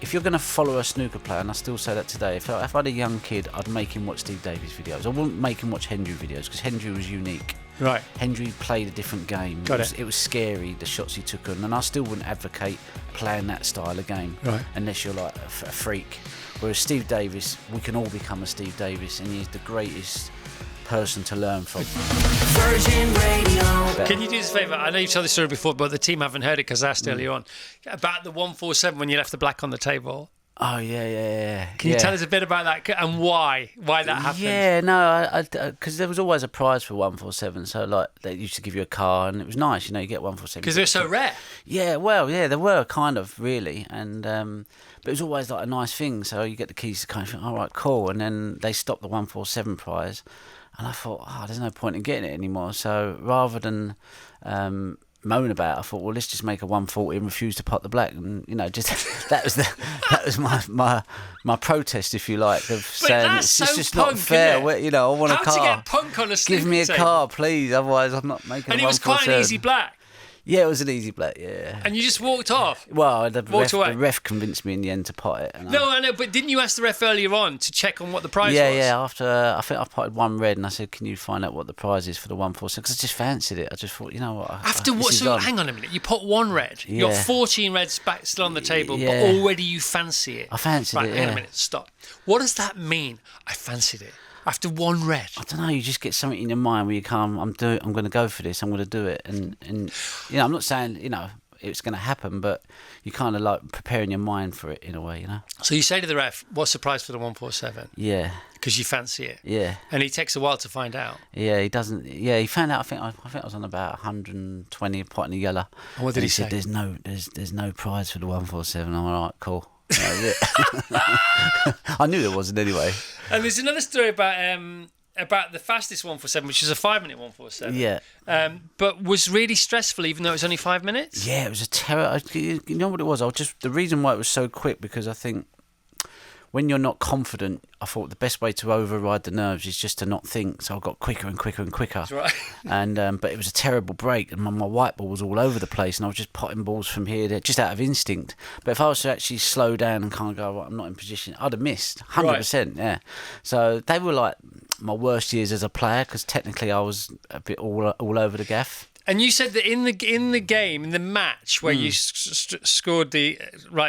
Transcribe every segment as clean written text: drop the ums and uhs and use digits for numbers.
if you're going to follow a snooker player, and I still say that today, if I had a young kid, I'd make him watch Steve Davis videos. I wouldn't make him watch Hendry videos because Hendry was unique. Right. Hendry played a different game. It was scary, the shots he took on, and I still wouldn't advocate playing that style of game unless you're like a freak. Whereas Steve Davis, we can all become a Steve Davis, and he's the greatest person to learn from. Virgin Radio. Can you do us a favour? I know you've told this story before, but the team haven't heard it because I asked earlier on about the 147 when you left the black on the table. Oh yeah. Can you tell us a bit about that and why that happened? Yeah, no, because there was always a prize for 147. So like they used to give you a car, and it was nice, you get 147 because they're so rare. Yeah, well, yeah, they were kind of really, and but it was always like a nice thing. So you get the keys to kind of think, all right, cool, and then they stopped the 147 prize. And I thought, there's no point in getting it anymore. So rather than moan about it, I thought, well, let's just make a 140 and refuse to pot the black. And just that was my protest, if you like, of saying it's just punk, not fair. I want a car. How to get punk on a snooker Give me a table? car, please. Otherwise, I'm not making. And a it was quite an easy black. Yeah, it was an easy black, yeah. And you just walked off? Well, the ref convinced me in the end to pot it. No, I know, but didn't you ask the ref earlier on to check on what the prize was? Yeah, after, I think I potted one red and I said, can you find out what the prize is for the 147? Because I just fancied it. I just thought, you know what? After what? So hang on a minute. You put one red. Yeah. You got 14 reds back still on the table, but already you fancy it. I fancied it, Hang on a minute. Stop. What does that mean? I fancied it. After one red. I don't know, you just get something in your mind where you come, I'm going to go for this, I'm going to do it. And I'm not saying, it's going to happen, but you kind of like preparing your mind for it in a way, So you say to the ref, what's the price for the 147? Yeah. Because you fancy it. Yeah. And he takes a while to find out. Yeah, he doesn't. Yeah, he found out. I think I was on about 120 pot in the yellow. And what did he say? Said, there's no prize for the 147. I'm all right, cool. I knew there wasn't anyway. And there's another story about the fastest 147, which is a 5-minute 147. Yeah. But was really stressful, even though it was only 5 minutes. Yeah, it was a terror. You know what it was? The reason why it was so quick, because I think when you're not confident, I thought the best way to override the nerves is just to not think. So I got quicker and quicker and quicker. That's right. And but it was a terrible break, and my white ball was all over the place, and I was just potting balls from here there, just out of instinct. But if I was to actually slow down and kind of go, I'm not in position, I'd have missed 100%. Yeah. So they were like my worst years as a player, because technically I was a bit all over the gaff. And you said that in the game, in the match where you scored the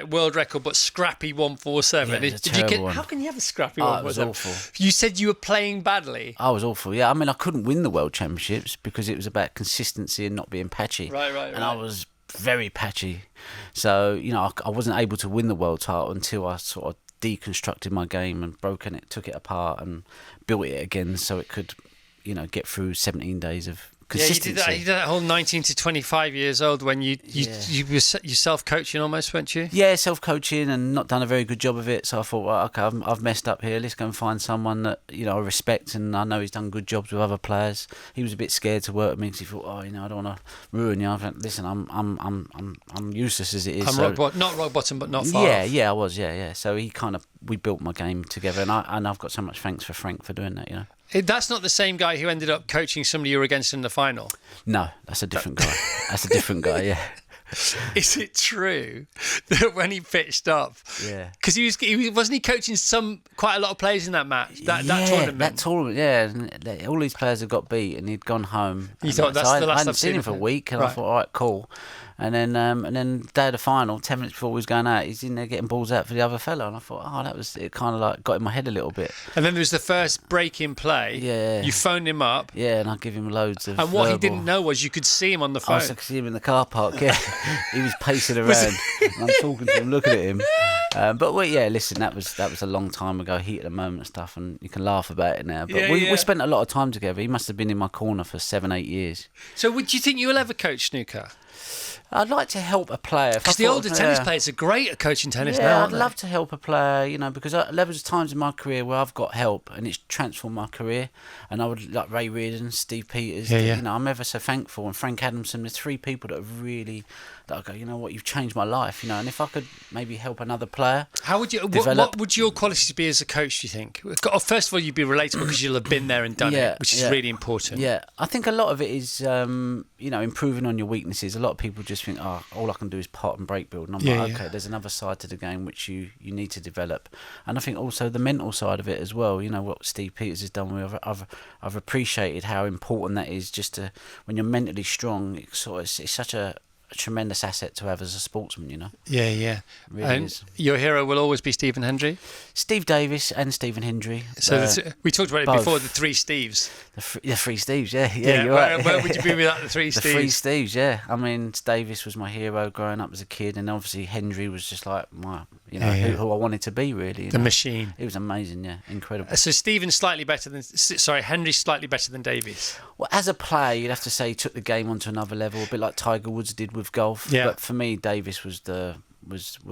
world record, but scrappy 147. Yeah, terrible one. How can you have a scrappy 147? It was awful. You said you were playing badly. I was awful. Yeah, I mean, I couldn't win the world championships because it was about consistency and not being patchy. Right. And I was very patchy, so I wasn't able to win the world title until I sort of deconstructed my game and took it apart and built it again so it could, get through 17 days of consistency. Yeah, you did that whole 19 to 25 years old when you were self-coaching almost, weren't you? Yeah, self-coaching and not done a very good job of it. So I thought, well, okay, I've messed up here. Let's go and find someone that I respect, and I know he's done good jobs with other players. He was a bit scared to work with me because he thought, I don't want to ruin you. I thought, listen, I'm useless as it is. I'm not rock bottom, but not far. Yeah, I was. Yeah. So we built my game together, and I've got so much thanks for Frank for doing that. That's not the same guy who ended up coaching somebody you were against in the final. No, that's a different guy. That's a different guy, yeah. Is it true that when he pitched up, because he wasn't he coaching quite a lot of players in that match, that tournament? That tournament, yeah. And all these players had got beat, and he'd gone home. You thought that's the last I hadn't seen him for a week, and I thought, all right, cool. And then day of the final, 10 minutes before we was going out, he's in there getting balls out for the other fella, and I thought, that was it. Kind of like got in my head a little bit. And then there was the first break in play. Yeah. You phoned him up. Yeah, and I give him loads of. And what he didn't know was you could see him on the phone. I could see him in the car park. Yeah, he was pacing around. And I'm talking to him, looking at him. But listen, that was a long time ago, heat of the moment and stuff, and you can laugh about it now. But we spent a lot of time together. He must have been in my corner for 7-8 years. So, do you think you will ever coach snooker? I'd like to help a player. Because the older tennis players are great at coaching tennis now. Yeah, I'd love to help a player, because there was times in my career where I've got help and it's transformed my career. And I would like Ray Reardon, Steve Peters. I'm ever so thankful. And Frank Adamson. There's 3 people that have really that I go, you know what, you've changed my life, you know, and if I could maybe help another player. How would you? What would your qualities be as a coach? Do you think? First of all, you'd be relatable because you'll have been there and done it, which is really important. Yeah, I think a lot of it is, you know, improving on your weaknesses. A lot of people just think, oh, all I can do is pot and break build, and I'm like, okay, there's another side to the game which you need to develop, and I think also the mental side of it as well. You know what Steve Peters has done. I've appreciated how important that is. Just to, when you're mentally strong, it's such a tremendous asset to have as a sportsman, you know. Yeah. Really and is. Your hero will always be Stephen Hendry? Steve Davis and Stephen Hendry. So we talked about it before, the three Steves. The three Steves, yeah, you're right. Where would you be without the three Steves? The three Steves, yeah. I mean, Davis was my hero growing up as a kid, and obviously Hendry was just like my, you know, who I wanted to be, really. The machine. It was amazing, yeah, incredible. So Hendry's slightly better than Davis. Well, as a player, you'd have to say he took the game onto another level, a bit like Tiger Woods did with golf. Yeah. But for me, Davis was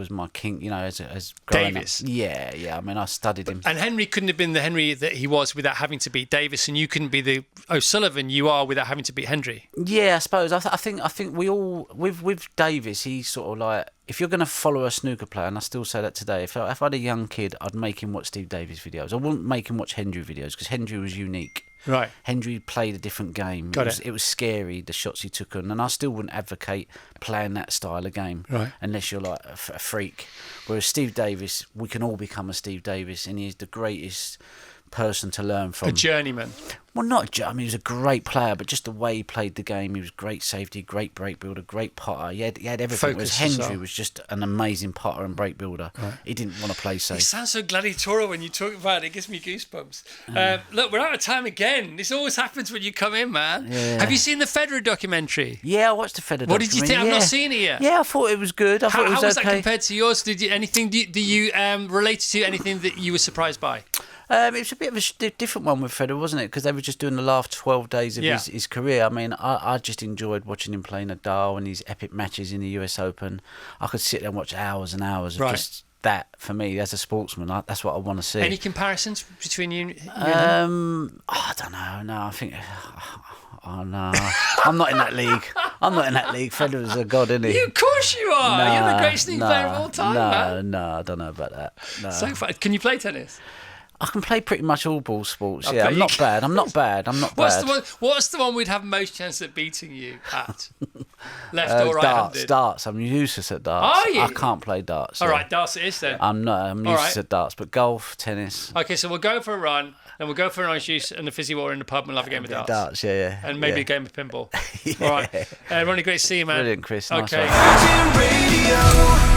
my king, you know, as growing Davis. up. Yeah. I mean, I studied him. And Henry couldn't have been the Henry that he was without having to beat Davis, and you couldn't be the O'Sullivan you are without having to beat Hendry. Yeah, I suppose. I think we all with Davis. He's sort of like, if you're going to follow a snooker player, and I still say that today, if I had a young kid, I'd make him watch Steve Davis videos. I wouldn't make him watch Hendry videos because Hendry was unique. Right. Hendry played a different game. It was scary, the shots he took on, and I still wouldn't advocate playing that style of game unless you're like a freak. Whereas Steve Davis, we can all become a Steve Davis, and he's the greatest person to learn from. A journeyman. Well, I mean, he was a great player, but just the way he played the game, he was great safety, great break builder, great potter. He had everything. Whereas Hendry was just an amazing potter and break builder. Right. He didn't want to play safe. It sounds so gladiatorial when you talk about it. It gives me goosebumps. Look, we're out of time again. This always happens when you come in, man. Yeah. Have you seen the Federer documentary? Yeah, I watched the Federer documentary. What did you think? I've not seen it yet. Yeah, I thought it was good. I thought it was okay. How was that compared to yours? Do you relate to anything that you were surprised by? It was a bit of a different one with Federer, wasn't it? Because they were just doing the last 12 days of his career. I mean, I just enjoyed watching him play Nadal and his epic matches in the US Open. I could sit there and watch hours and hours of just that. For me, as a sportsman, that's what I want to see. Any comparisons between you and him? I don't know. No, I think... Oh, no. I'm not in that league. Federer's a god, isn't he? Of course you are. No, you're the greatest snooker player of all time, man. No, I don't know about that. No. So fun. Can you play tennis? I can play pretty much all ball sports. Yeah, I'm not bad. What's the one we'd have most chance at beating you at? Left or right-handed? Darts. I'm useless at darts. Are you? I can't play darts. All right, darts it is then. I'm useless at darts, but golf, tennis. Okay, so we'll go for a run, then we'll go for an orange juice and a fizzy water in the pub and we'll have a game of darts. Darts, yeah. And maybe a game of pinball. All right. Ronnie, great to see you, man. Brilliant, Chris. Okay. Virgin Radio.